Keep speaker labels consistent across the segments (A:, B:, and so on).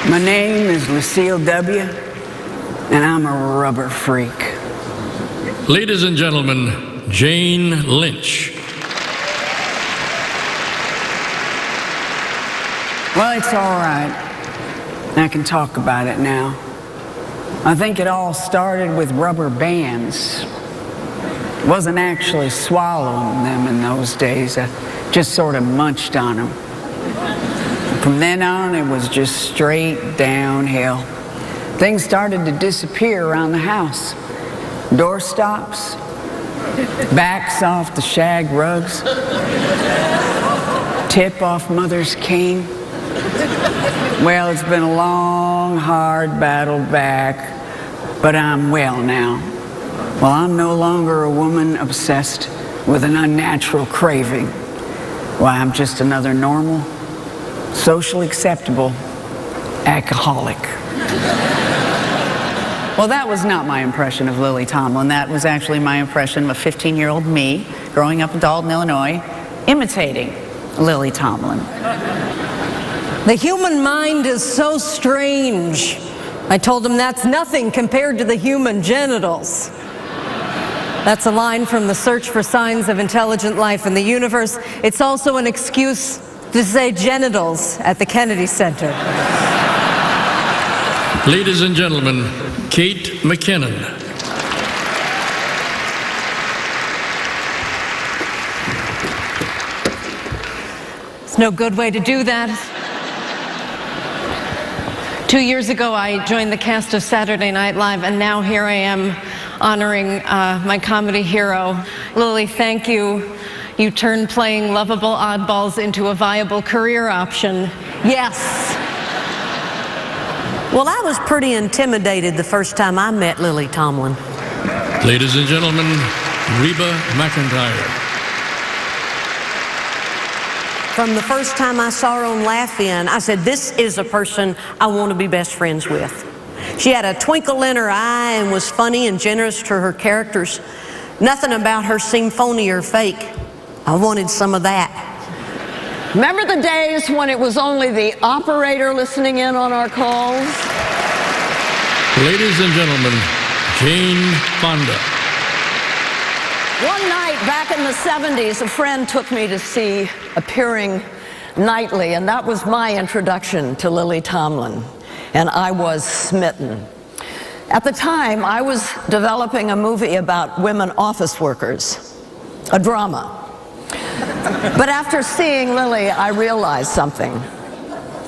A: My name is Lucille W., and I'm a rubber freak.
B: Ladies and gentlemen, Jane Lynch.
A: Well, it's all right. I can talk about it now. I think it all started with rubber bands. Wasn't actually swallowing them in those days. I just sort of munched on them. From then on, it was just straight downhill. Things started to disappear around the house. Door stops, backs off the shag rugs, tip off mother's cane. Well, it's been a long, hard battle back, but I'm well now. Well, I'm no longer a woman obsessed with an unnatural craving. Why, I'm just another normal, socially acceptable alcoholic. Well, that was not my impression of Lily Tomlin. That was actually my impression of a 15-year-old me growing up in Dalton, Illinois, imitating Lily Tomlin.
C: The human mind is so strange. I told him that's nothing compared to the human genitals. That's a line from The Search for Signs of Intelligent Life in the Universe. It's also an excuse to say genitals at the Kennedy Center.
B: Ladies and gentlemen, Kate McKinnon.
C: It's no good way to do that. 2 years ago, I joined the cast of Saturday Night Live, and now here I am honoring my comedy hero. Lily, thank you. You turned playing lovable oddballs into a viable career option. Yes.
D: Well, I was pretty intimidated the first time I met Lily Tomlin.
B: Ladies and gentlemen, Reba McEntire.
D: From the first time I saw her on Laugh In, I said, this is a person I want to be best friends with. She had a twinkle in her eye and was funny and generous to her characters. Nothing about her seemed phony or fake. I wanted some of that.
E: Remember the days when it was only the operator listening in on our calls?
B: Ladies and gentlemen, Jane Fonda.
E: One night back in the 70s, a friend took me to see Appearing Nightly, and that was my introduction to Lily Tomlin, and I was smitten. At the time, I was developing a movie about women office workers, a drama. But after seeing Lily, I realized something.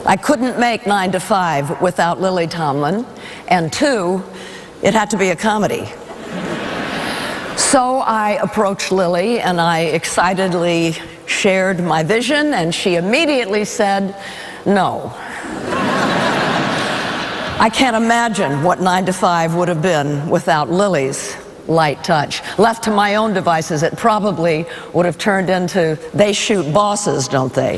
E: I couldn't make 9 to 5 without Lily Tomlin, and 2, it had to be a comedy. So I approached Lily and I excitedly shared my vision, and she immediately said, no. I can't imagine what 9 to 5 would have been without Lily's light touch. Left to my own devices, it probably would have turned into They Shoot Bosses, don't they?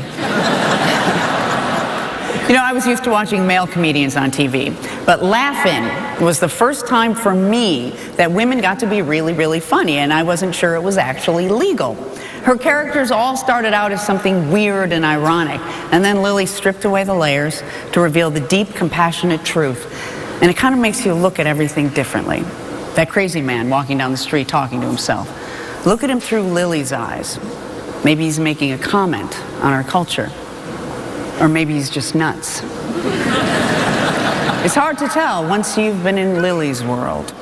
A: You know, I was used to watching male comedians on TV, but Laugh In was the first time for me that women got to be really, really funny, and I wasn't sure it was actually legal. Her characters all started out as something weird and ironic, and then Lily stripped away the layers to reveal the deep, compassionate truth. And it kind of makes you look at everything differently. That crazy man walking down the street talking to himself. Look at him through Lily's eyes. Maybe he's making a comment on our culture. Or maybe he's just nuts. It's hard to tell once you've been in Lily's world.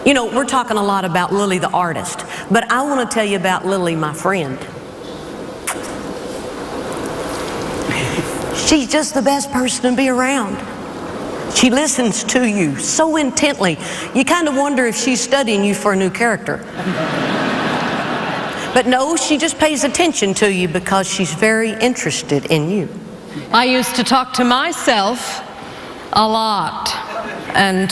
D: You know, we're talking a lot about Lily the artist, but I want to tell you about Lily, my friend. She's just the best person to be around. She listens to you so intently, you kind of wonder if she's studying you for a new character. But no, she just pays attention to you because she's very interested in you.
C: I used to talk to myself a lot. And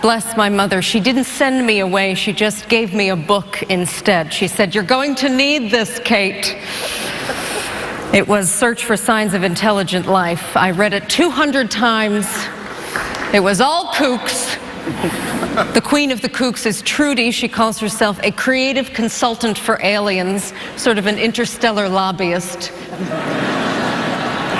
C: bless my mother, she didn't send me away, she just gave me a book instead. She said, you're going to need this, Kate. It was Search for Signs of Intelligent Life. I read it 200 times. It was all kooks. The queen of the kooks is Trudy. She calls herself a creative consultant for aliens, sort of an interstellar lobbyist.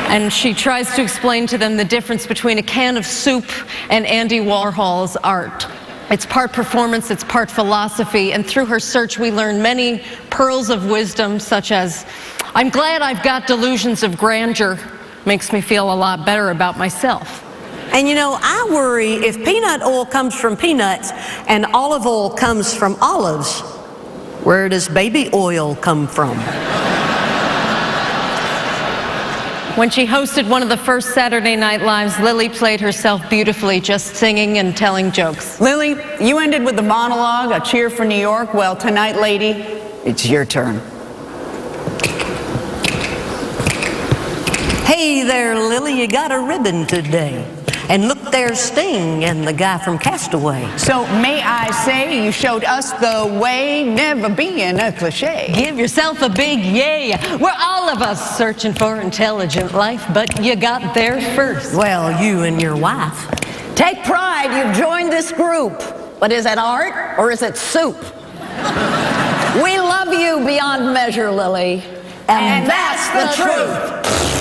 C: And she tries to explain to them the difference between a can of soup and Andy Warhol's art. It's part performance, it's part philosophy, and through her search we learn many pearls of wisdom, such as, I'm glad I've got delusions of grandeur. Makes me feel a lot better about myself.
D: And you know, I worry if peanut oil comes from peanuts and olive oil comes from olives, where does baby oil come from?
C: When she hosted one of the first Saturday Night Lives, Lily played herself beautifully, just singing and telling jokes.
A: Lily, you ended with the monologue, a cheer for New York. Well, tonight, lady, it's your turn.
D: Hey there, Lily, you got a ribbon today. And look, there's Sting and the guy from Castaway.
A: So may I say you showed us the way, never being a cliche.
C: Give yourself a big yay. We're all of us searching for intelligent life, but you got there first.
D: Well, you and your wife.
E: Take pride, you've joined this group. But is it art or is it soup? We love you beyond measure, Lily. And that's the truth.